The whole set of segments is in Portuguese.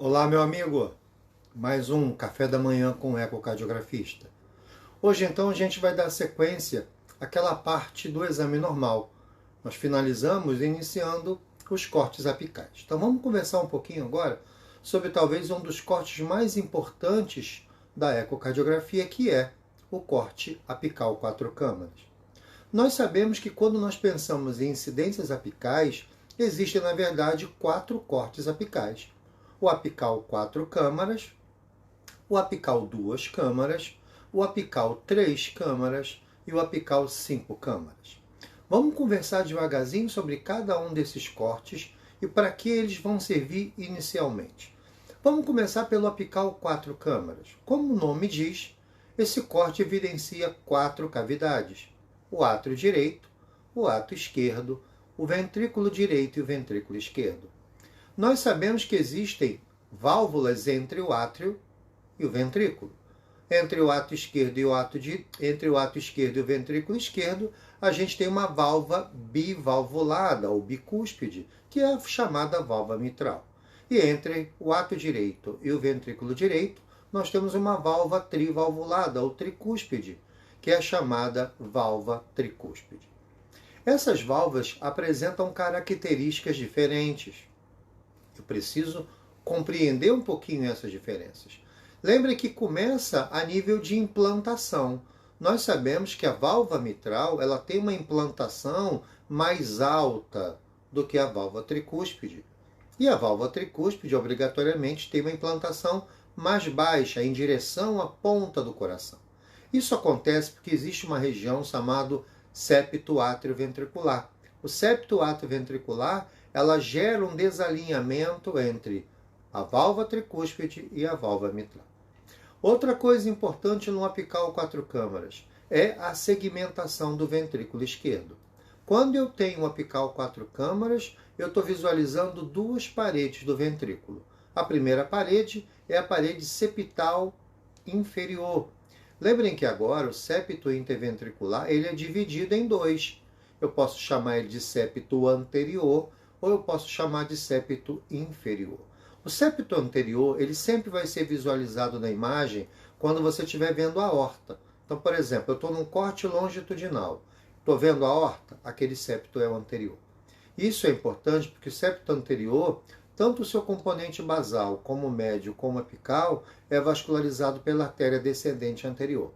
Olá, meu amigo. Mais um café da manhã com o ecocardiografista. Hoje, então, a gente vai dar sequência àquela parte do exame normal. Nós finalizamos iniciando os cortes apicais. Então, vamos conversar um pouquinho agora sobre talvez um dos cortes mais importantes da ecocardiografia, que é o corte apical 4 câmaras. Nós sabemos que quando nós pensamos em incidências apicais, existem, na verdade, 4 cortes apicais. O apical 4 câmaras, o apical 2 câmaras, o apical 3 câmaras e o apical 5 câmaras. Vamos conversar devagarzinho sobre cada um desses cortes e para que eles vão servir inicialmente. Vamos começar pelo apical 4 câmaras. Como o nome diz, esse corte evidencia 4 cavidades: o átrio direito, o átrio esquerdo, o ventrículo direito e o ventrículo esquerdo. Nós sabemos que existem válvulas entre o átrio e o ventrículo. Entre o átrio esquerdo e o ventrículo esquerdo, a gente tem uma válvula bivalvulada ou bicúspide, que é a chamada válvula mitral. E entre o átrio direito e o ventrículo direito, nós temos uma válvula trivalvulada ou tricúspide, que é a chamada válvula tricúspide. Essas válvulas apresentam características diferentes. Eu preciso compreender um pouquinho essas diferenças. Lembre que começa a nível de implantação. Nós sabemos que a válvula mitral ela tem uma implantação mais alta do que a válvula tricúspide. E a válvula tricúspide, obrigatoriamente, tem uma implantação mais baixa, em direção à ponta do coração. Isso acontece porque existe uma região chamada septo atrioventricular. O septo atrioventricular ela gera um desalinhamento entre a válvula tricúspide e a válvula mitral. Outra coisa importante no apical 4 câmaras é a segmentação do ventrículo esquerdo. Quando eu tenho um apical 4 câmaras, eu estou visualizando duas paredes do ventrículo. A primeira parede é a parede septal inferior. Lembrem que agora o septo interventricular ele é dividido em dois. Eu posso chamar ele de septo anterior ou eu posso chamar de septo inferior. O septo anterior ele sempre vai ser visualizado na imagem quando você estiver vendo a aorta. Então, por exemplo, eu estou num corte longitudinal. Estou vendo a aorta? Aquele septo é o anterior. Isso é importante porque o septo anterior, tanto o seu componente basal, como o médio, como apical, é vascularizado pela artéria descendente anterior.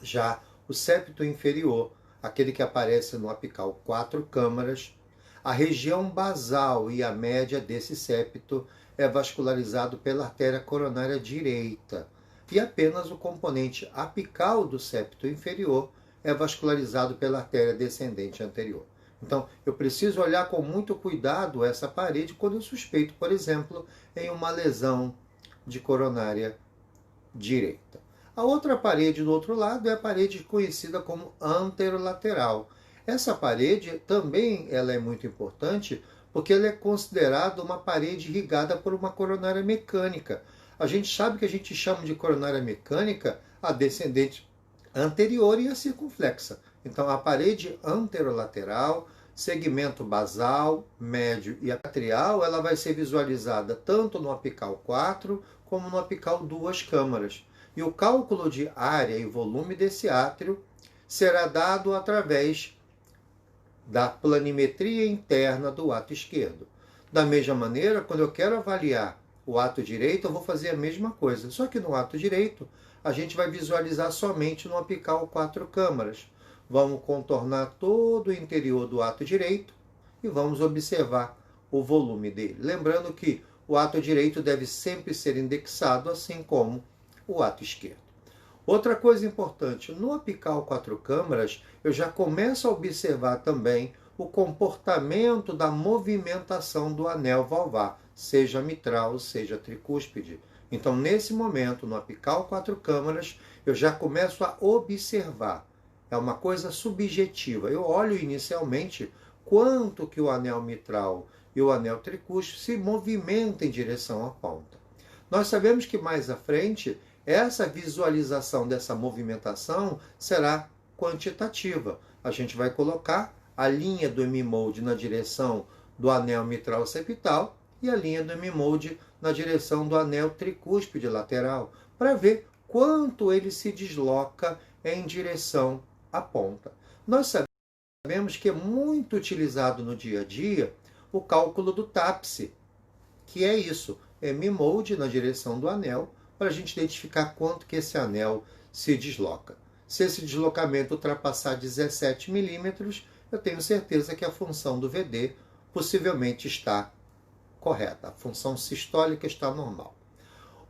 Já o septo inferior, aquele que aparece no apical 4 câmaras, a região basal e a média desse septo é vascularizado pela artéria coronária direita. E apenas o componente apical do septo inferior é vascularizado pela artéria descendente anterior. Então, eu preciso olhar com muito cuidado essa parede quando eu suspeito, por exemplo, em uma lesão de coronária direita. A outra parede do outro lado é a parede conhecida como anterolateral. Essa parede também ela é muito importante porque ela é considerada uma parede irrigada por uma coronária mecânica. A gente sabe que a gente chama de coronária mecânica a descendente anterior e a circunflexa. Então, a parede anterolateral, segmento basal, médio e atrial, ela vai ser visualizada tanto no apical 4 como no apical 2 câmaras. E o cálculo de área e volume desse átrio será dado através da planimetria interna do átrio esquerdo. Da mesma maneira, quando eu quero avaliar o átrio direito, eu vou fazer a mesma coisa. Só que no átrio direito, a gente vai visualizar somente no apical 4 câmaras. Vamos contornar todo o interior do átrio direito e vamos observar o volume dele. Lembrando que o átrio direito deve sempre ser indexado, assim como o átrio esquerdo. Outra coisa importante, no apical 4 câmaras, eu já começo a observar também o comportamento da movimentação do anel valvar, seja mitral, seja tricúspide. Então, nesse momento, no apical 4 câmaras, eu já começo a observar. É uma coisa subjetiva. Eu olho inicialmente quanto que o anel mitral e o anel tricúspide se movimentam em direção à ponta. Nós sabemos que mais à frente, essa visualização dessa movimentação será quantitativa. A gente vai colocar a linha do M-mode na direção do anel mitral septal e a linha do M-Mode na direção do anel tricúspide lateral, para ver quanto ele se desloca em direção à ponta. Nós sabemos que é muito utilizado no dia a dia o cálculo do TAPSE, que é isso, M-Mode na direção do anel, para a gente identificar quanto que esse anel se desloca. Se esse deslocamento ultrapassar 17 milímetros, eu tenho certeza que a função do VD possivelmente está correta, a função sistólica está normal.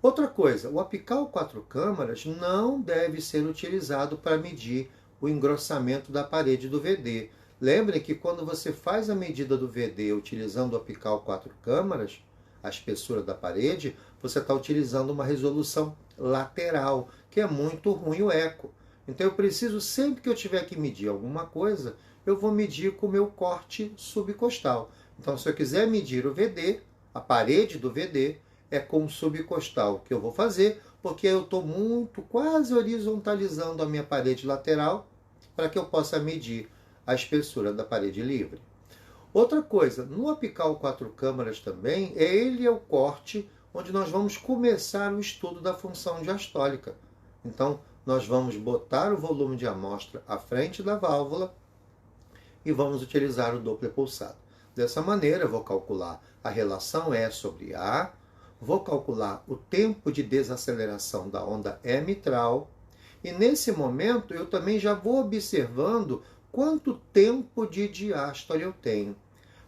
Outra coisa, o apical 4 câmaras não deve ser utilizado para medir o engrossamento da parede do VD. Lembrem que quando você faz a medida do VD utilizando o apical 4 câmaras, a espessura da parede, você está utilizando uma resolução lateral, que é muito ruim o eco. Então eu preciso, sempre que eu tiver que medir alguma coisa, eu vou medir com o meu corte subcostal. Então se eu quiser medir o VD, a parede do VD, é com o subcostal que eu vou fazer, porque eu estou quase horizontalizando a minha parede lateral, para que eu possa medir a espessura da parede livre. Outra coisa, no apical 4 câmaras também, ele é o corte onde nós vamos começar o estudo da função diastólica. Então, nós vamos botar o volume de amostra à frente da válvula e vamos utilizar o Doppler pulsado. Dessa maneira, eu vou calcular a relação E sobre A, vou calcular o tempo de desaceleração da onda E mitral, e nesse momento eu também já vou observando quanto tempo de diástole eu tenho.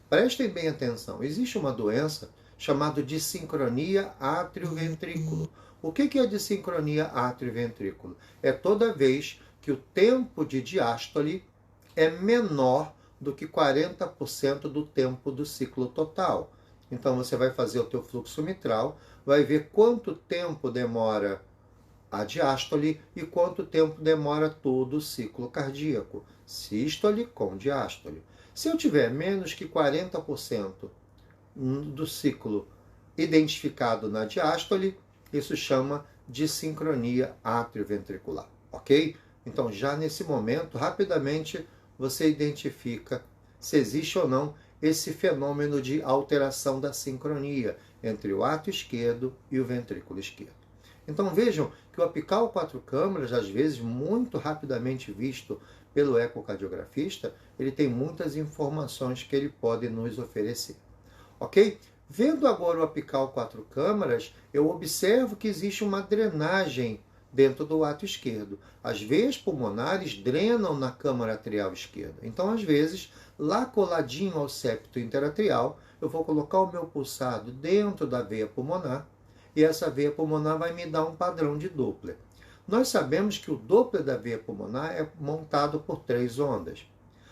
Prestem bem atenção, existe uma doença chamada dissincronia átrio-ventrículo. O que é dissincronia átrio-ventrículo? É toda vez que o tempo de diástole é menor do que 40% do tempo do ciclo total. Então você vai fazer o teu fluxo mitral, vai ver quanto tempo demora a diástole e quanto tempo demora todo o ciclo cardíaco, sístole com diástole. Se eu tiver menos que 40% do ciclo identificado na diástole, isso chama de sincronia atrioventricular, ok? Então, já nesse momento, rapidamente, você identifica se existe ou não esse fenômeno de alteração da sincronia entre o átrio esquerdo e o ventrículo esquerdo. Então vejam que o apical 4 câmaras, às vezes muito rapidamente visto pelo ecocardiografista, ele tem muitas informações que ele pode nos oferecer. Ok? Vendo agora o apical 4 câmaras, eu observo que existe uma drenagem dentro do átrio esquerdo. As veias pulmonares drenam na câmara atrial esquerda. Então, às vezes, lá coladinho ao septo interatrial, eu vou colocar o meu pulsado dentro da veia pulmonar, e essa veia pulmonar vai me dar um padrão de Doppler. Nós sabemos que o Doppler da veia pulmonar é montado por 3 ondas.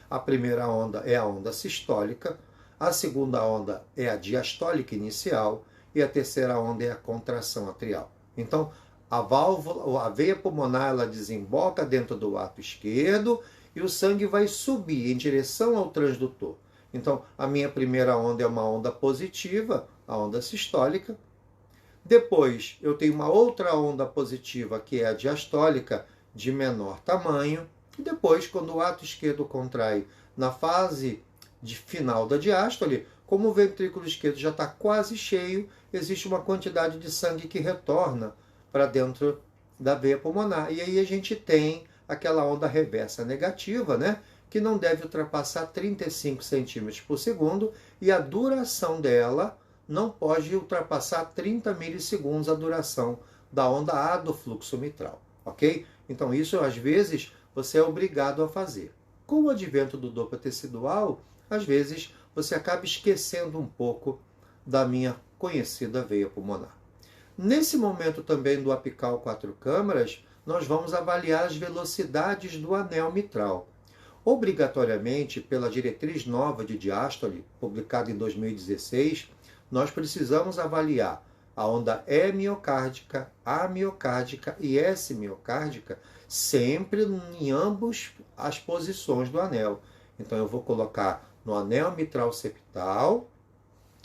A primeira onda é a onda sistólica, a segunda onda é a diastólica inicial e a terceira onda é a contração atrial. Então, a veia pulmonar ela desemboca dentro do átrio esquerdo e o sangue vai subir em direção ao transdutor. Então, a minha primeira onda é uma onda positiva, a onda sistólica. Depois, eu tenho uma outra onda positiva, que é a diastólica, de menor tamanho. E depois, quando o átrio esquerdo contrai na fase de final da diástole, como o ventrículo esquerdo já está quase cheio, existe uma quantidade de sangue que retorna para dentro da veia pulmonar. E aí a gente tem aquela onda reversa negativa, né? Que não deve ultrapassar 35 centímetros por segundo, e a duração dela não pode ultrapassar 30 milissegundos a duração da onda A do fluxo mitral, ok? Então isso, às vezes, você é obrigado a fazer. Com o advento do Doppler tecidual, às vezes, você acaba esquecendo um pouco da minha conhecida veia pulmonar. Nesse momento também do apical 4 câmaras, nós vamos avaliar as velocidades do anel mitral. Obrigatoriamente, pela diretriz nova de diástole, publicada em 2016, nós precisamos avaliar a onda E miocárdica, A miocárdica e S miocárdica, sempre em ambas as posições do anel. Então eu vou colocar no anel mitral septal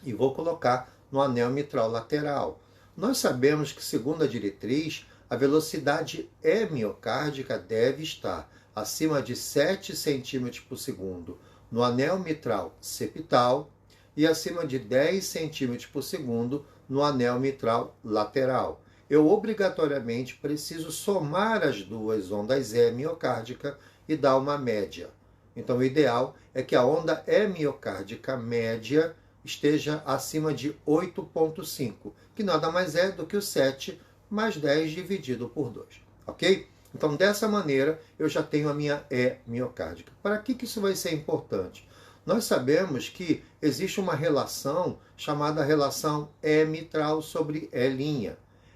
e vou colocar no anel mitral lateral. Nós sabemos que, segundo a diretriz, a velocidade E miocárdica deve estar acima de 7 cm por segundo no anel mitral septal e acima de 10 centímetros por segundo no anel mitral lateral. Eu obrigatoriamente preciso somar as duas ondas E miocárdica e dar uma média. Então, o ideal é que a onda E miocárdica média esteja acima de 8,5, que nada mais é do que o 7 mais 10 dividido por 2, ok? Então, dessa maneira, eu já tenho a minha E miocárdica. Para que isso vai ser importante? Nós sabemos que existe uma relação chamada relação E mitral sobre E'.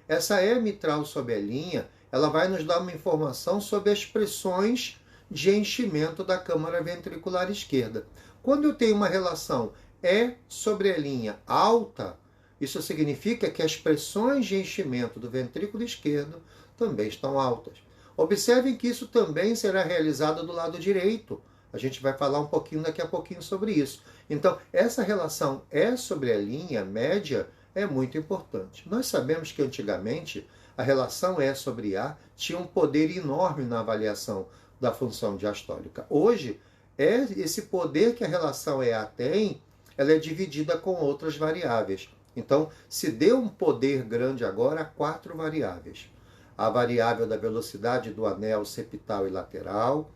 Essa E mitral sobre E', ela vai nos dar uma informação sobre as pressões de enchimento da câmara ventricular esquerda. Quando eu tenho uma relação E sobre E' alta, isso significa que as pressões de enchimento do ventrículo esquerdo também estão altas. Observem que isso também será realizado do lado direito. A gente vai falar um pouquinho daqui a pouquinho sobre isso. Então, essa relação E sobre E' média é muito importante. Nós sabemos que antigamente a relação E sobre A tinha um poder enorme na avaliação da função diastólica. Hoje, esse poder que a relação EA tem, ela é dividida com outras variáveis. Então, se deu um poder grande agora a 4 variáveis. A variável da velocidade do anel septal e lateral,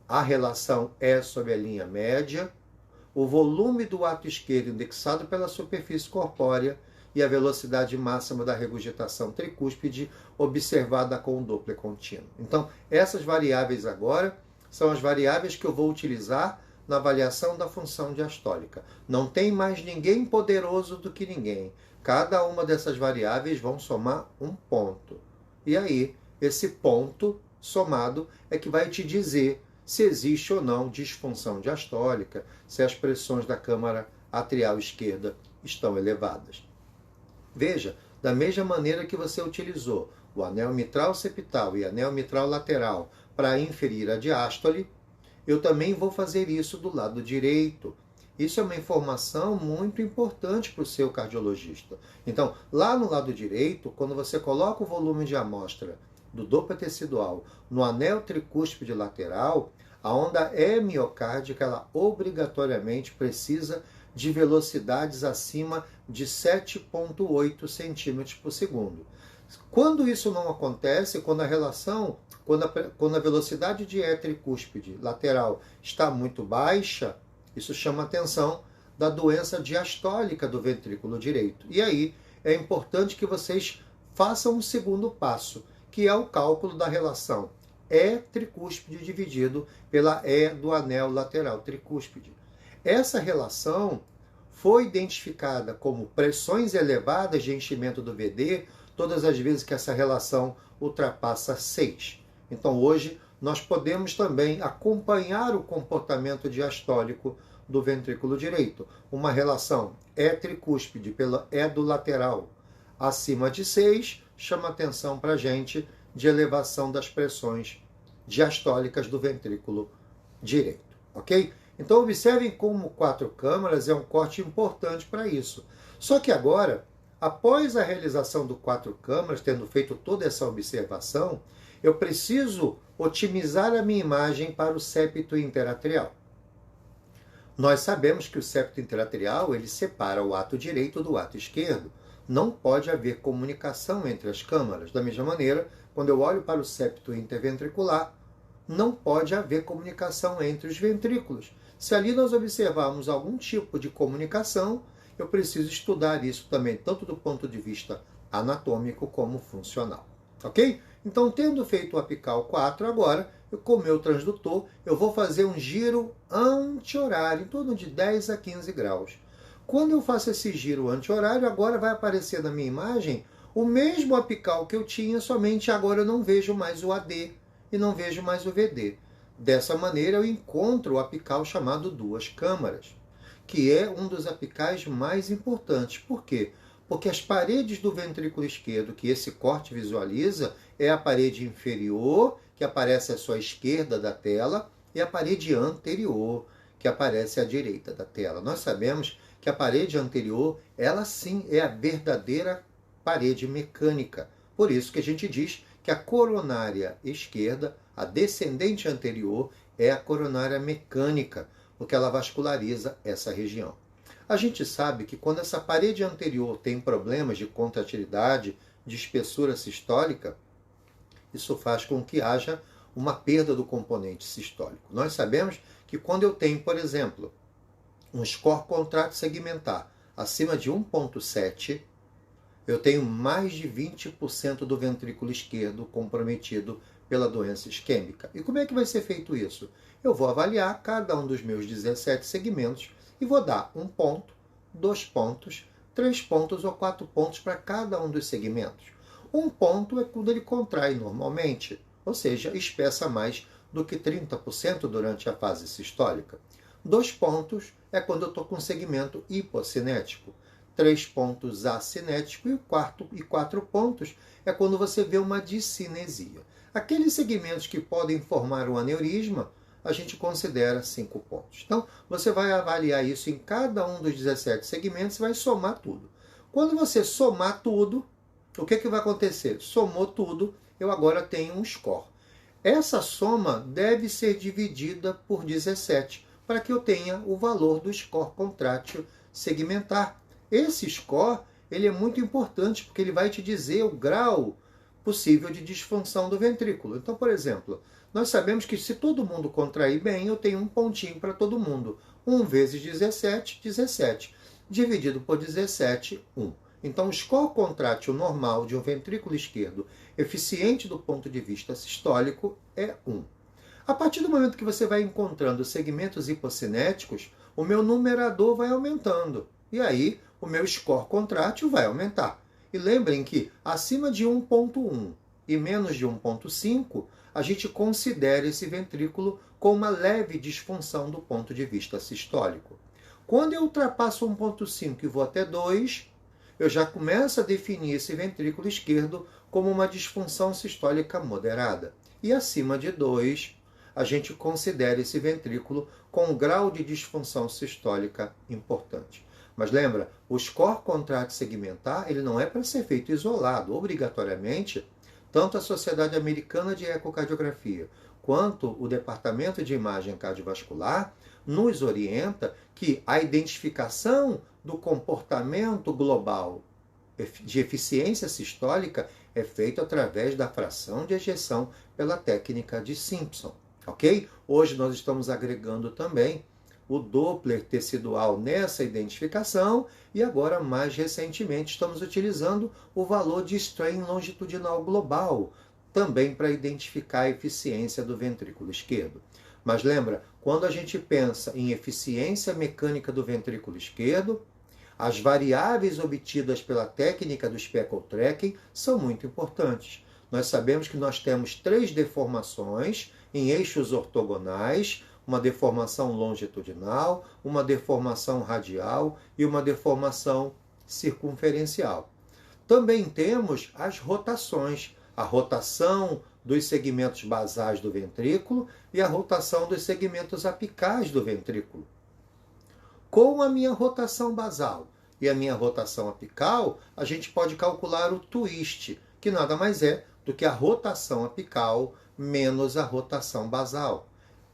a relação E sobre a linha média, o volume do ato esquerdo indexado pela superfície corpórea e a velocidade máxima da regurgitação tricúspide observada com o Doppler contínuo. Então, essas variáveis agora são as variáveis que eu vou utilizar na avaliação da função diastólica. Não tem mais ninguém poderoso do que ninguém. Cada uma dessas variáveis vão somar um ponto. E aí, esse ponto somado é que vai te dizer se existe ou não disfunção diastólica, se as pressões da câmara atrial esquerda estão elevadas. Veja, da mesma maneira que você utilizou o anel mitral septal e anel mitral lateral para inferir a diástole, eu também vou fazer isso do lado direito. Isso é uma informação muito importante para o seu cardiologista. Então, lá no lado direito, quando você coloca o volume de amostra do Doppler tecidual no anel tricúspide lateral, a onda E miocárdica, ela obrigatoriamente precisa de velocidades acima de 7,8 centímetros por segundo. Quando isso não acontece, quando a velocidade de E tricúspide lateral está muito baixa, isso chama a atenção da doença diastólica do ventrículo direito. E aí é importante que vocês façam um segundo passo, que é o cálculo da relação E tricúspide dividido pela E do anel lateral tricúspide. Essa relação foi identificada como pressões elevadas de enchimento do VD todas as vezes que essa relação ultrapassa 6. Então hoje nós podemos também acompanhar o comportamento diastólico do ventrículo direito. Uma relação E tricúspide pela E do lateral acima de 6 chama atenção para a gente de elevação das pressões diastólicas do ventrículo direito, ok? Então observem como 4 câmaras é um corte importante para isso. Só que agora, após a realização do 4 câmaras, tendo feito toda essa observação, eu preciso otimizar a minha imagem para o septo interatrial. Nós sabemos que o septo interatrial ele separa o ato direito do ato esquerdo. Não pode haver comunicação entre as câmaras. Da mesma maneira, quando eu olho para o septo interventricular, não pode haver comunicação entre os ventrículos. Se ali nós observarmos algum tipo de comunicação, eu preciso estudar isso também, tanto do ponto de vista anatômico como funcional. Ok? Então, tendo feito o apical 4, agora, com o meu transdutor, eu vou fazer um giro anti-horário, em torno de 10 a 15 graus. Quando eu faço esse giro anti-horário, agora vai aparecer na minha imagem o mesmo apical que eu tinha, somente agora eu não vejo mais o AD e não vejo mais o VD. Dessa maneira, eu encontro o apical chamado 2 câmaras, que é um dos apicais mais importantes. Por quê? Porque as paredes do ventrículo esquerdo, que esse corte visualiza, é a parede inferior, que aparece à sua esquerda da tela, e a parede anterior, que aparece à direita da tela. Nós sabemos que a parede anterior, ela sim é a verdadeira parede mecânica. Por isso que a gente diz que a coronária esquerda, a descendente anterior, é a coronária mecânica, porque ela vasculariza essa região. A gente sabe que quando essa parede anterior tem problemas de contratilidade, de espessura sistólica, isso faz com que haja uma perda do componente sistólico. Nós sabemos que quando eu tenho, por exemplo, um score contrato segmentar acima de 1,7, eu tenho mais de 20% do ventrículo esquerdo comprometido pela doença isquêmica. E como é que vai ser feito isso? Eu vou avaliar cada um dos meus 17 segmentos e vou dar 1 ponto, 2 pontos, 3 pontos ou 4 pontos para cada um dos segmentos. 1 ponto é quando ele contrai normalmente, ou seja, espessa mais do que 30% durante a fase sistólica. 2 pontos é quando eu estou com segmento hipocinético. 3 pontos acinético e 4 pontos é quando você vê uma discinesia. Aqueles segmentos que podem formar um aneurisma, a gente considera 5 pontos. Então, você vai avaliar isso em cada um dos 17 segmentos e vai somar tudo. Quando você somar tudo, o que vai acontecer? Somou tudo, eu agora tenho um score. Essa soma deve ser dividida por 17, para que eu tenha o valor do score contrátil segmentar. Esse score ele é muito importante, porque ele vai te dizer o grau possível de disfunção do ventrículo. Então, por exemplo, nós sabemos que se todo mundo contrair bem, eu tenho um pontinho para todo mundo. 1 vezes 17, 17. Dividido por 17, 1. Então, o score contrátil normal de um ventrículo esquerdo eficiente do ponto de vista sistólico é 1. A partir do momento que você vai encontrando segmentos hipocinéticos, o meu numerador vai aumentando. E aí, o meu score contrátil vai aumentar. E lembrem que acima de 1,1 e menos de 1,5, a gente considera esse ventrículo com uma leve disfunção do ponto de vista sistólico. Quando eu ultrapasso 1,5 e vou até 2, eu já começo a definir esse ventrículo esquerdo como uma disfunção sistólica moderada. E acima de 2, a gente considera esse ventrículo com um grau de disfunção sistólica importante. Mas lembra, o score contrátil segmentar ele não é para ser feito isolado. Obrigatoriamente, tanto a Sociedade Americana de Ecocardiografia quanto o Departamento de Imagem Cardiovascular nos orienta que a identificação do comportamento global de eficiência sistólica é feito através da fração de ejeção pela técnica de Simpson, ok? Hoje nós estamos agregando também o Doppler tecidual nessa identificação e agora, mais recentemente, estamos utilizando o valor de strain longitudinal global, também para identificar a eficiência do ventrículo esquerdo. Mas lembra, quando a gente pensa em eficiência mecânica do ventrículo esquerdo, as variáveis obtidas pela técnica do speckle tracking são muito importantes. Nós sabemos que nós temos 3 deformações em eixos ortogonais, uma deformação longitudinal, uma deformação radial e uma deformação circunferencial. Também temos as rotações, a rotação dos segmentos basais do ventrículo e a rotação dos segmentos apicais do ventrículo. Com a minha rotação basal e a minha rotação apical, a gente pode calcular o twist, que nada mais é do que a rotação apical menos a rotação basal.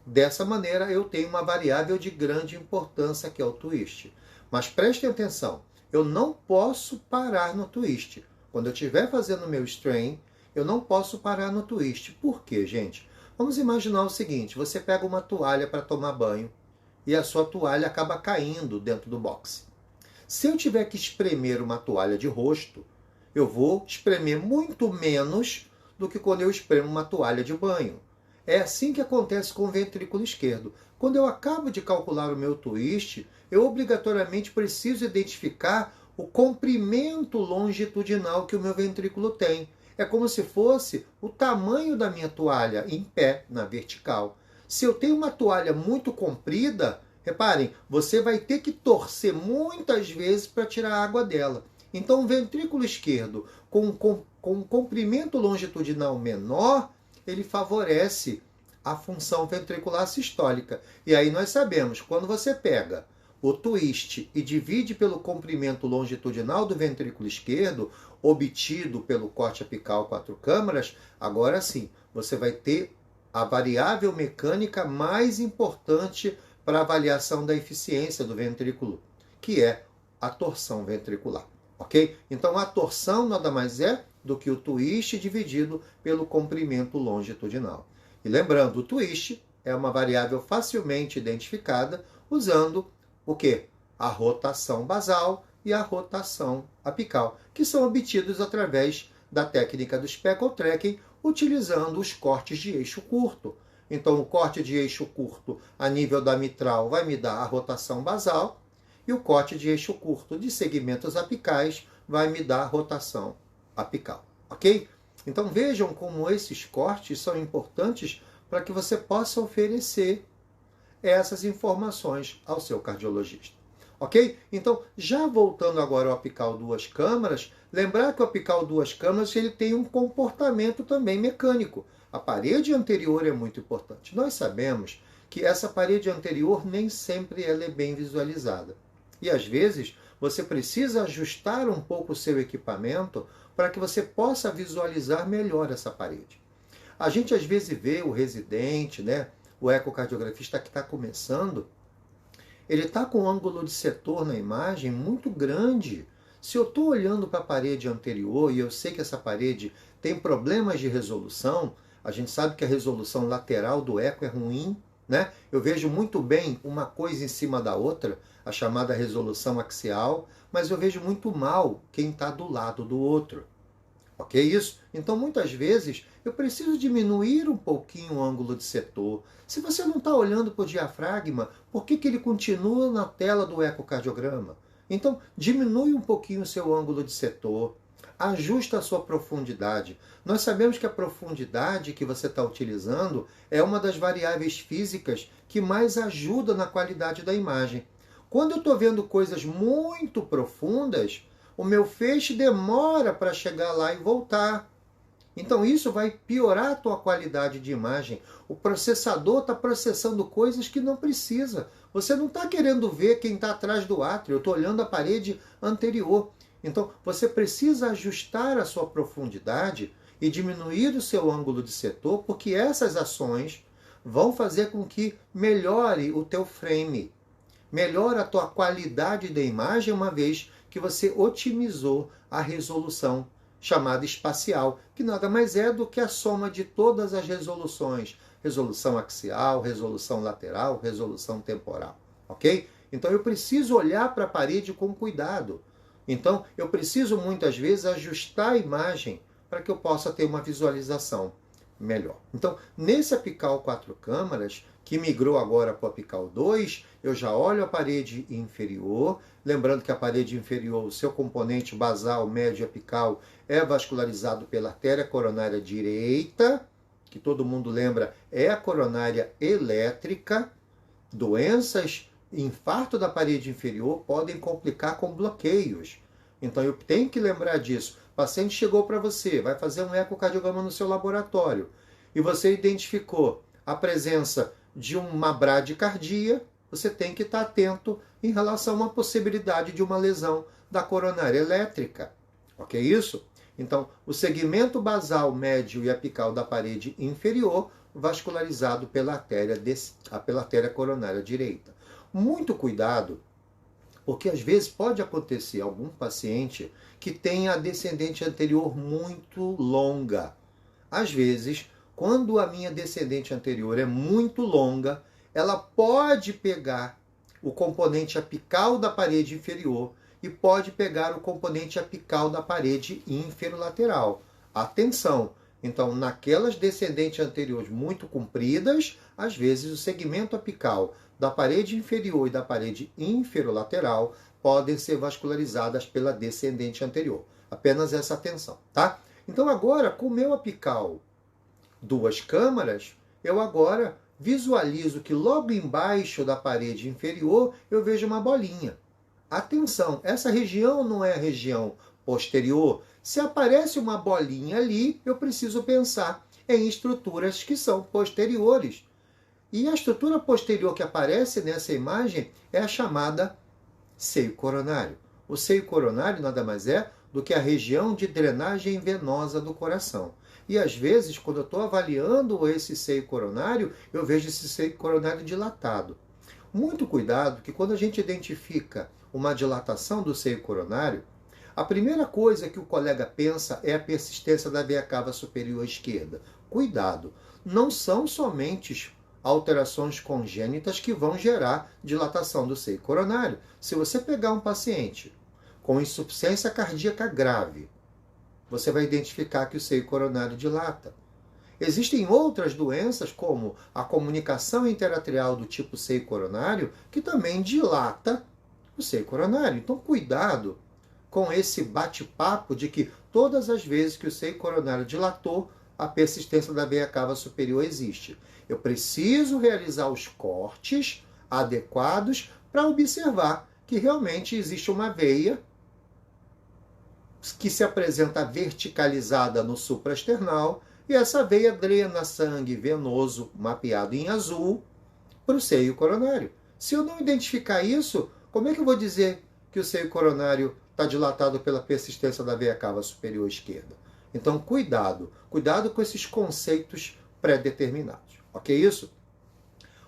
Dessa maneira, eu tenho uma variável de grande importância, que é o twist. Mas prestem atenção, eu não posso parar no twist. Quando eu estiver fazendo o meu strain, eu não posso parar no twist. Por quê, gente? Vamos imaginar o seguinte, você pega uma toalha para tomar banho e a sua toalha acaba caindo dentro do boxe. Se eu tiver que espremer uma toalha de rosto, eu vou espremer muito menos do que quando eu espremo uma toalha de banho. É assim que acontece com o ventrículo esquerdo. Quando eu acabo de calcular o meu twist, eu obrigatoriamente preciso identificar o comprimento longitudinal que o meu ventrículo tem. É como se fosse o tamanho da minha toalha em pé, na vertical. Se eu tenho uma toalha muito comprida, reparem, você vai ter que torcer muitas vezes para tirar a água dela. Então, o ventrículo esquerdo com um comprimento longitudinal menor, ele favorece a função ventricular sistólica. E aí nós sabemos, quando você pega o twist e divide pelo comprimento longitudinal do ventrículo esquerdo, obtido pelo corte apical 4 câmaras, agora sim, você vai ter a variável mecânica mais importante para a avaliação da eficiência do ventrículo, que é a torção ventricular, ok? Então a torção nada mais é do que o twist dividido pelo comprimento longitudinal. E lembrando, o twist é uma variável facilmente identificada usando o quê? A rotação basal e a rotação apical, que são obtidos através da técnica do speckle tracking, utilizando os cortes de eixo curto. Então, o corte de eixo curto a nível da mitral vai me dar a rotação basal, e o corte de eixo curto de segmentos apicais vai me dar a rotação apical, ok? Então, vejam como esses cortes são importantes para que você possa oferecer essas informações ao seu cardiologista. Ok? Então, já voltando agora ao apical duas câmaras, lembrar que o apical duas câmaras ele tem um comportamento também mecânico. A parede anterior é muito importante. Nós sabemos que essa parede anterior nem sempre ela é bem visualizada. E às vezes você precisa ajustar um pouco o seu equipamento para que você possa visualizar melhor essa parede. A gente às vezes vê o residente, né, o ecocardiografista que está começando, ele está com um ângulo de setor na imagem muito grande. Se eu estou olhando para a parede anterior e eu sei que essa parede tem problemas de resolução, a gente sabe que a resolução lateral do eco é ruim, né? Eu vejo muito bem uma coisa em cima da outra, a chamada resolução axial, mas eu vejo muito mal quem está do lado do outro. Ok isso? Então, muitas vezes, eu preciso diminuir um pouquinho o ângulo de setor. Se você não está olhando para o diafragma, por que ele continua na tela do ecocardiograma? Então, diminui um pouquinho o seu ângulo de setor, ajusta a sua profundidade. Nós sabemos que a profundidade que você está utilizando é uma das variáveis físicas que mais ajuda na qualidade da imagem. Quando eu estou vendo coisas muito profundas, o meu feixe demora para chegar lá e voltar. Então isso vai piorar a tua qualidade de imagem. O processador está processando coisas que não precisa. Você não está querendo ver quem está atrás do átrio. Eu estou olhando a parede anterior. Então você precisa ajustar a sua profundidade e diminuir o seu ângulo de setor, porque essas ações vão fazer com que melhore o teu frame. Melhora a tua qualidade da imagem, uma vez que você otimizou a resolução chamada espacial, que nada mais é do que a soma de todas as resoluções. Resolução axial, resolução lateral, resolução temporal. Ok? Então eu preciso olhar para a parede com cuidado. Então eu preciso muitas vezes ajustar a imagem para que eu possa ter uma visualização melhor. Então, nesse apical 4 câmaras, que migrou agora para o apical 2, eu já olho a parede inferior, lembrando que a parede inferior, o seu componente basal, médio apical, é vascularizado pela artéria coronária direita, que todo mundo lembra é a coronária elétrica. Doenças, infarto da parede inferior podem complicar com bloqueios. Então eu tenho que lembrar disso. O paciente chegou para você, vai fazer um ecocardiograma no seu laboratório, e você identificou a presença de uma bradicardia, você tem que estar atento em relação à possibilidade de uma lesão da coronária elétrica. Ok isso? Então, o segmento basal, médio e apical da parede inferior, vascularizado pela artéria coronária direita. Muito cuidado, porque às vezes pode acontecer algum paciente que tenha a descendente anterior muito longa. Às vezes, quando a minha descendente anterior é muito longa, ela pode pegar o componente apical da parede inferior e pode pegar o componente apical da parede inferolateral. Atenção! Então, naquelas descendentes anteriores muito compridas, às vezes o segmento apical da parede inferior e da parede inferolateral podem ser vascularizadas pela descendente anterior. Apenas essa atenção, tá? Então agora, com o meu apical 2 câmaras, eu agora visualizo que logo embaixo da parede inferior eu vejo uma bolinha. Atenção, essa região não é a região posterior. Se aparece uma bolinha ali, eu preciso pensar em estruturas que são posteriores. E a estrutura posterior que aparece nessa imagem é a chamada seio coronário. O seio coronário nada mais é do que a região de drenagem venosa do coração. E às vezes, quando eu estou avaliando esse seio coronário, eu vejo esse seio coronário dilatado. Muito cuidado, que quando a gente identifica uma dilatação do seio coronário, a primeira coisa que o colega pensa é a persistência da veia cava superior esquerda. Cuidado, não são somente alterações congênitas que vão gerar dilatação do seio coronário. Se você pegar um paciente com insuficiência cardíaca grave, você vai identificar que o seio coronário dilata. Existem outras doenças, como a comunicação interatrial do tipo seio coronário, que também dilata o seio coronário. Então, cuidado com esse bate-papo de que todas as vezes que o seio coronário dilatou, a persistência da veia cava superior existe. Eu preciso realizar os cortes adequados para observar que realmente existe uma veia que se apresenta verticalizada no supraesternal e essa veia drena sangue venoso mapeado em azul para o seio coronário. Se eu não identificar isso, como é que eu vou dizer que o seio coronário está dilatado pela persistência da veia cava superior esquerda? Então, cuidado com esses conceitos pré-determinados. Ok isso?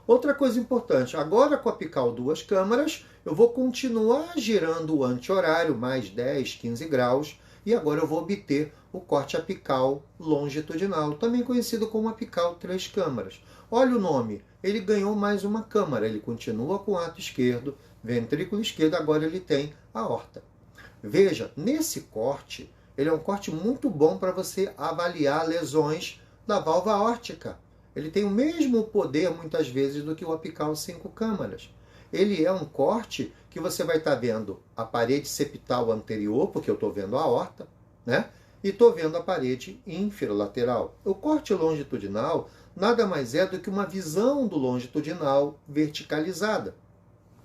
Outra coisa importante, agora com a apical 2 câmaras, eu vou continuar girando o anti-horário, mais 10, 15 graus, e agora eu vou obter o corte apical longitudinal, também conhecido como apical 3 câmaras. Olha o nome, ele ganhou mais uma câmara, ele continua com o ato esquerdo, ventrículo esquerdo, agora ele tem a aorta. Veja, nesse corte, ele é um corte muito bom para você avaliar lesões da válvula aórtica. Ele tem o mesmo poder, muitas vezes, do que o apical 5 câmaras. Ele é um corte que você vai estar vendo a parede septal anterior, porque eu estou vendo a aorta, né? E estou vendo a parede inferolateral. O corte longitudinal nada mais é do que uma visão do longitudinal verticalizada.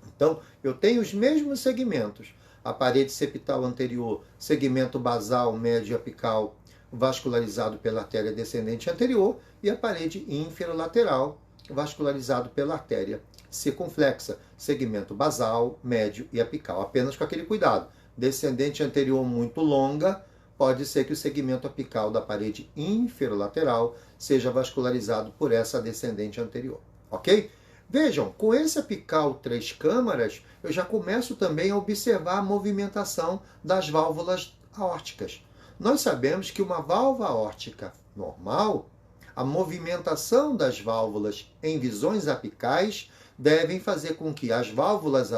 Então, eu tenho os mesmos segmentos. A parede septal anterior, segmento basal, médio e apical, vascularizado pela artéria descendente anterior, e a parede inferolateral, vascularizado pela artéria circunflexa, segmento basal, médio e apical. Apenas com aquele cuidado. Descendente anterior muito longa, pode ser que o segmento apical da parede inferolateral seja vascularizado por essa descendente anterior. Ok? Vejam, com esse apical 3 câmaras, eu já começo também a observar a movimentação das válvulas aórticas. Nós sabemos que uma válvula aórtica normal, a movimentação das válvulas em visões apicais devem fazer com que as válvulas,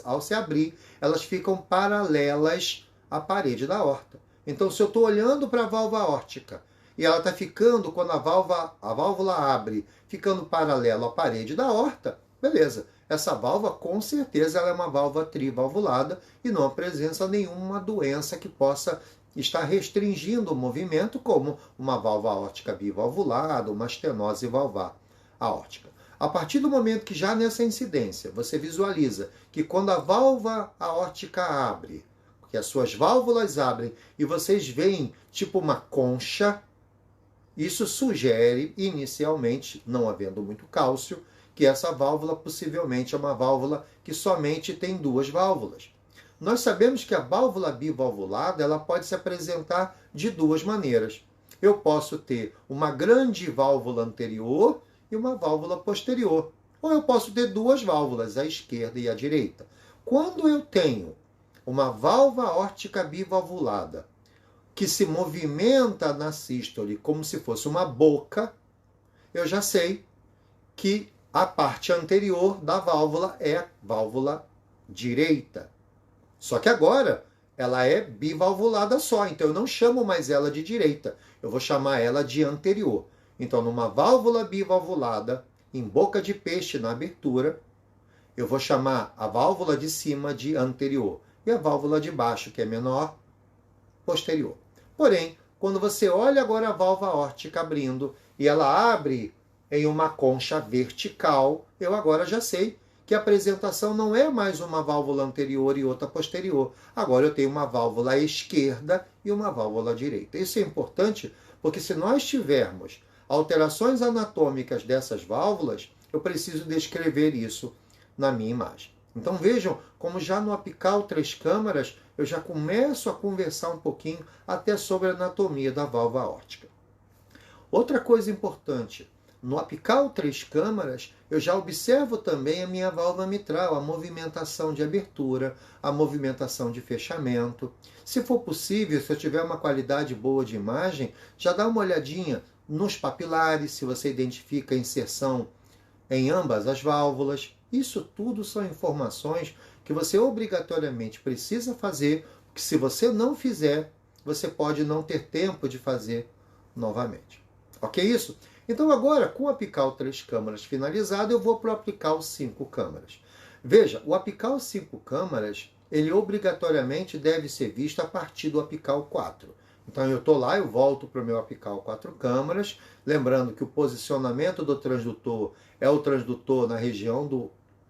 ao se abrir, elas ficam paralelas à parede da aorta. Então, se eu estou olhando para a válvula aórtica e ela está ficando, quando a válvula abre, ficando paralelo à parede da aorta, beleza. Essa válvula, com certeza, ela é uma válvula trivalvulada e não apresenta nenhuma doença que possa estar restringindo o movimento, como uma válvula aórtica bivalvulada, uma estenose valvar aórtica. A partir do momento que já nessa incidência você visualiza que quando a válvula aórtica abre, que as suas válvulas abrem e vocês veem tipo uma concha, isso sugere, inicialmente, não havendo muito cálcio, que essa válvula possivelmente é uma válvula que somente tem 2 válvulas. Nós sabemos que a válvula bivalvulada ela pode se apresentar de 2 maneiras. Eu posso ter uma grande válvula anterior e uma válvula posterior. Ou eu posso ter 2 válvulas, a esquerda e a direita. Quando eu tenho uma válvula aórtica bivalvulada que se movimenta na sístole como se fosse uma boca, eu já sei que a parte anterior da válvula é a válvula direita. Só que agora ela é bivalvulada só, então eu não chamo mais ela de direita, eu vou chamar ela de anterior. Então, numa válvula bivalvulada, em boca de peixe na abertura, eu vou chamar a válvula de cima de anterior e a válvula de baixo, que é menor, posterior. Porém, quando você olha agora a válvula aórtica abrindo e ela abre em uma concha vertical, eu agora já sei que a apresentação não é mais uma válvula anterior e outra posterior. Agora eu tenho uma válvula esquerda e uma válvula direita. Isso é importante porque se nós tivermos alterações anatômicas dessas válvulas, eu preciso descrever isso na minha imagem. Então vejam como já no apical 3 câmaras eu já começo a conversar um pouquinho até sobre a anatomia da válvula aórtica. Outra coisa importante, No apical 3 câmaras, eu já observo também a minha válvula mitral, a movimentação de abertura, a movimentação de fechamento. Se for possível, se eu tiver uma qualidade boa de imagem, já dá uma olhadinha nos papilares, se você identifica a inserção em ambas as válvulas. Isso tudo são informações que você obrigatoriamente precisa fazer, porque se você não fizer, você pode não ter tempo de fazer novamente. Ok isso? Então agora, com o apical 3 câmaras finalizado, eu vou para o apical 5 câmaras. Veja, o apical 5 câmaras, ele obrigatoriamente deve ser visto a partir do apical 4. Então eu estou lá, eu volto para o meu apical 4 câmaras, lembrando que o posicionamento do transdutor é o transdutor na região do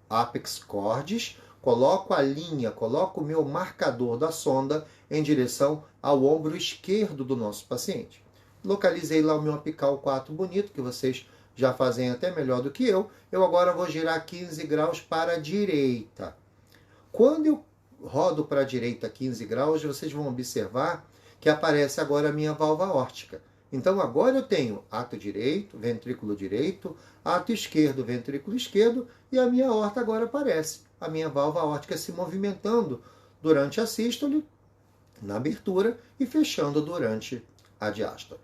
apex cordis, coloco a linha, coloco o meu marcador da sonda em direção ao ombro esquerdo do nosso paciente. Localizei lá o meu apical 4 bonito, que vocês já fazem até melhor do que eu. Eu agora vou girar 15 graus para a direita. Quando eu rodo para a direita 15 graus, vocês vão observar que aparece agora a minha válvula aórtica. Então agora eu tenho ato direito, ventrículo direito, ato esquerdo, ventrículo esquerdo, e a minha aorta agora aparece. A minha válvula aórtica se movimentando durante a sístole, na abertura, e fechando durante a diástole.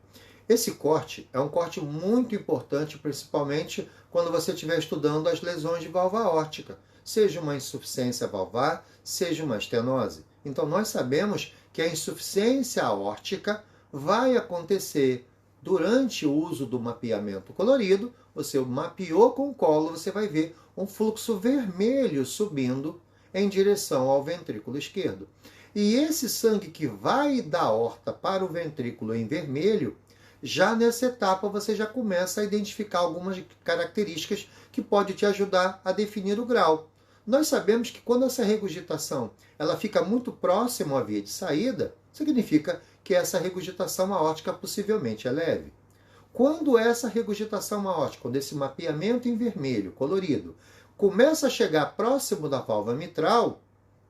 Esse corte é um corte muito importante, principalmente quando você estiver estudando as lesões de válvula aórtica, seja uma insuficiência valvar, seja uma estenose. Então nós sabemos que a insuficiência aórtica vai acontecer durante o uso do mapeamento colorido. Você mapeou com o colo, você vai ver um fluxo vermelho subindo em direção ao ventrículo esquerdo. E esse sangue que vai da aorta para o ventrículo em vermelho, já nessa etapa você já começa a identificar algumas características que podem te ajudar a definir o grau. Nós sabemos que quando essa regurgitação ela fica muito próxima à via de saída, significa que essa regurgitação aórtica possivelmente é leve. Quando essa regurgitação aórtica, quando esse mapeamento em vermelho, colorido, começa a chegar próximo da válvula mitral,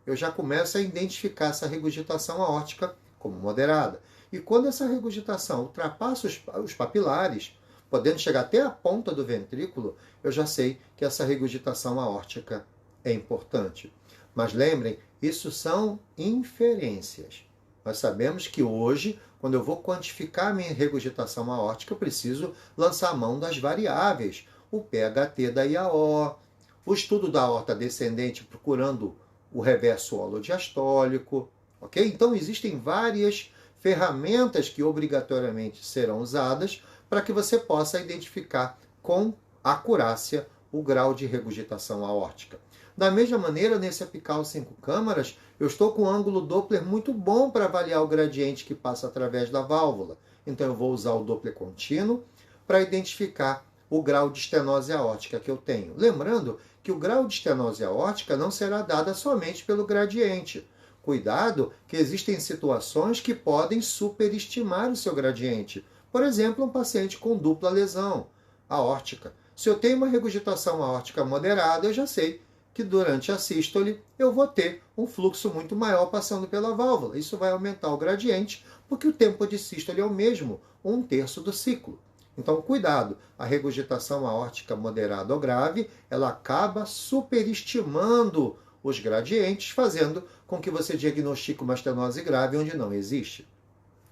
eu já começo a identificar essa regurgitação aórtica como moderada. E quando essa regurgitação ultrapassa os papilares, podendo chegar até a ponta do ventrículo, eu já sei que essa regurgitação aórtica é importante. Mas lembrem, isso são inferências. Nós sabemos que hoje, quando eu vou quantificar a minha regurgitação aórtica, eu preciso lançar a mão das variáveis. O PHT da IAO, o estudo da aorta descendente procurando o reverso holodiastólico. Ok? Então existem várias ferramentas que obrigatoriamente serão usadas para que você possa identificar com acurácia o grau de regurgitação aórtica. Da mesma maneira, nesse apical 5 câmaras, eu estou com um ângulo Doppler muito bom para avaliar o gradiente que passa através da válvula. Então eu vou usar o Doppler contínuo para identificar o grau de estenose aórtica que eu tenho. Lembrando que o grau de estenose aórtica não será dada somente pelo gradiente. Cuidado que existem situações que podem superestimar o seu gradiente. Por exemplo, um paciente com dupla lesão aórtica. Se eu tenho uma regurgitação aórtica moderada, eu já sei que durante a sístole eu vou ter um fluxo muito maior passando pela válvula. Isso vai aumentar o gradiente, porque o tempo de sístole é o mesmo, 1/3 do ciclo. Então, cuidado, a regurgitação aórtica moderada ou grave, ela acaba superestimando os gradientes, fazendo com que você diagnostique uma estenose grave onde não existe.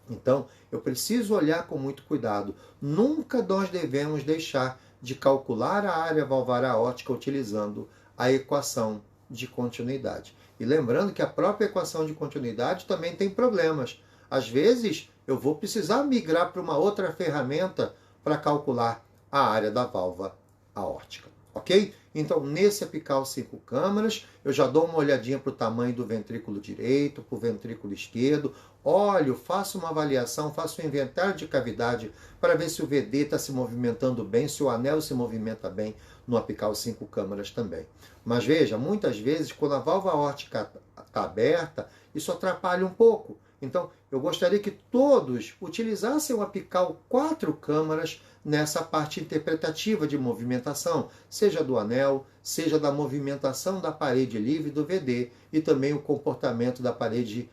Então, eu preciso olhar com muito cuidado. Nunca nós devemos deixar de calcular a área valvar aórtica utilizando a equação de continuidade. E lembrando que a própria equação de continuidade também tem problemas. Às vezes, eu vou precisar migrar para uma outra ferramenta para calcular a área da válvula aórtica. Ok? Então, nesse apical 5 câmaras, eu já dou uma olhadinha para o tamanho do ventrículo direito, para o ventrículo esquerdo, olho, faço uma avaliação, faço um inventário de cavidade para ver se o VD está se movimentando bem, se o anel se movimenta bem no apical 5 câmaras também. Mas veja, muitas vezes, quando a válvula aórtica está aberta, isso atrapalha um pouco. Então, eu gostaria que todos utilizassem o apical 4 câmaras nessa parte interpretativa de movimentação, seja do anel, seja da movimentação da parede livre do VD e também o comportamento da parede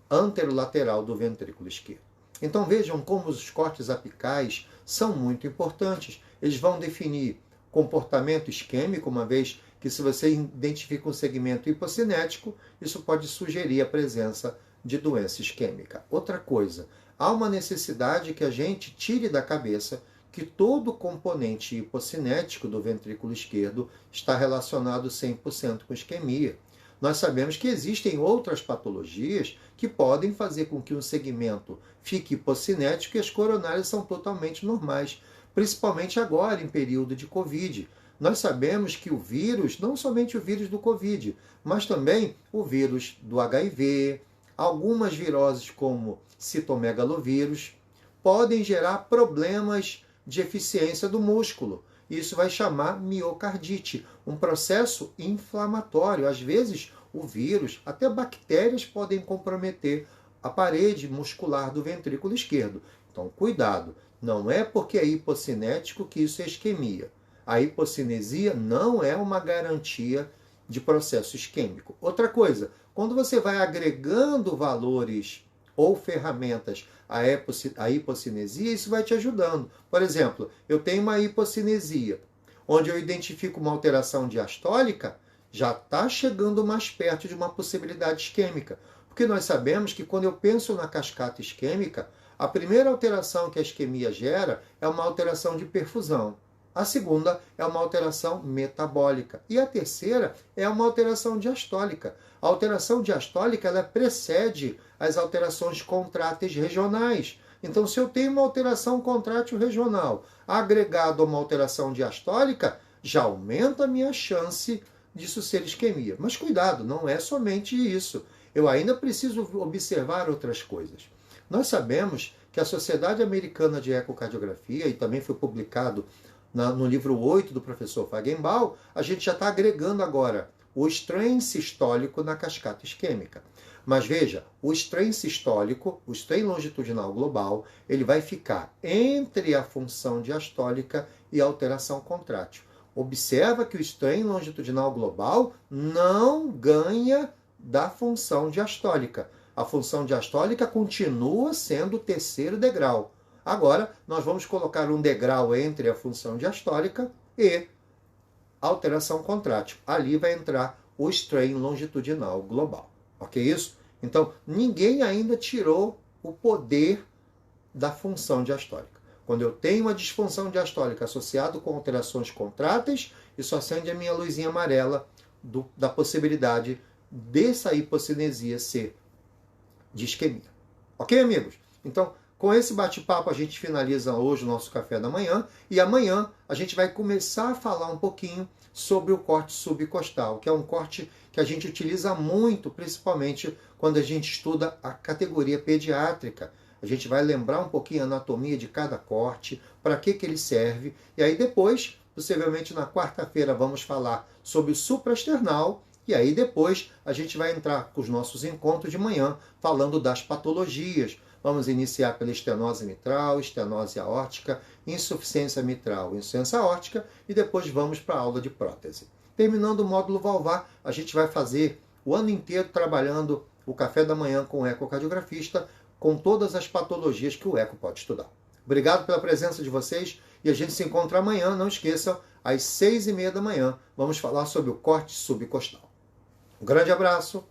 anterolateral do ventrículo esquerdo. Então vejam como os cortes apicais são muito importantes. Eles vão definir comportamento isquêmico, uma vez que se você identifica um segmento hipocinético, isso pode sugerir a presença de doença isquêmica. Outra coisa, há uma necessidade que a gente tire da cabeça que todo componente hipocinético do ventrículo esquerdo está relacionado 100% com isquemia. Nós sabemos que existem outras patologias que podem fazer com que um segmento fique hipocinético e as coronárias são totalmente normais, principalmente agora em período de Covid. Nós sabemos que o vírus, não somente o vírus do Covid, mas também o vírus do HIV, algumas viroses como citomegalovírus, podem gerar problemas de eficiência do músculo. Isso vai chamar miocardite, um processo inflamatório. Às vezes, o vírus, até bactérias podem comprometer a parede muscular do ventrículo esquerdo. Então, cuidado, não é porque é hipocinético que isso é isquemia. A hipocinesia não é uma garantia de processo isquêmico. Outra coisa, quando você vai agregando valores ou ferramentas à hipocinesia, isso vai te ajudando. Por exemplo, eu tenho uma hipocinesia, onde eu identifico uma alteração diastólica, já está chegando mais perto de uma possibilidade isquêmica. Porque nós sabemos que quando eu penso na cascata isquêmica, a primeira alteração que a isquemia gera é uma alteração de perfusão. A segunda é uma alteração metabólica. E a terceira é uma alteração diastólica. A alteração diastólica ela precede as alterações contráteis regionais. Então, se eu tenho uma alteração contrátil regional agregado a uma alteração diastólica, já aumenta a minha chance disso ser isquemia. Mas cuidado, não é somente isso. Eu ainda preciso observar outras coisas. Nós sabemos que a Sociedade Americana de Ecocardiografia, e também foi publicado no livro 8 do professor Feigenbaum, a gente já está agregando agora o strain sistólico na cascata isquêmica. Mas veja, o strain sistólico, o strain longitudinal global, ele vai ficar entre a função diastólica e a alteração contrátil. Observa que o strain longitudinal global não ganha da função diastólica. A função diastólica continua sendo o terceiro degrau. Agora, nós vamos colocar um degrau entre a função diastólica e a alteração contrátil. Ali vai entrar o strain longitudinal global. Ok isso? Então, ninguém ainda tirou o poder da função diastólica. Quando eu tenho uma disfunção diastólica associada com alterações contráteis, isso acende a minha luzinha amarela da possibilidade dessa hipocinesia ser de isquemia. Ok, amigos? Então, com esse bate-papo a gente finaliza hoje o nosso café da manhã e amanhã a gente vai começar a falar um pouquinho sobre o corte subcostal, que é um corte que a gente utiliza muito, principalmente quando a gente estuda a categoria pediátrica. A gente vai lembrar um pouquinho a anatomia de cada corte, para que ele serve, e aí depois, possivelmente na quarta-feira, vamos falar sobre o supraesternal, e aí depois a gente vai entrar com os nossos encontros de manhã, falando das patologias. Vamos iniciar pela estenose mitral, estenose aórtica, insuficiência mitral, insuficiência aórtica, e depois vamos para a aula de prótese. Terminando o módulo valvar, a gente vai fazer o ano inteiro trabalhando o café da manhã com o ecocardiografista, com todas as patologias que o eco pode estudar. Obrigado pela presença de vocês e a gente se encontra amanhã, não esqueçam, às 6h30 da manhã, vamos falar sobre o corte subcostal. Um grande abraço.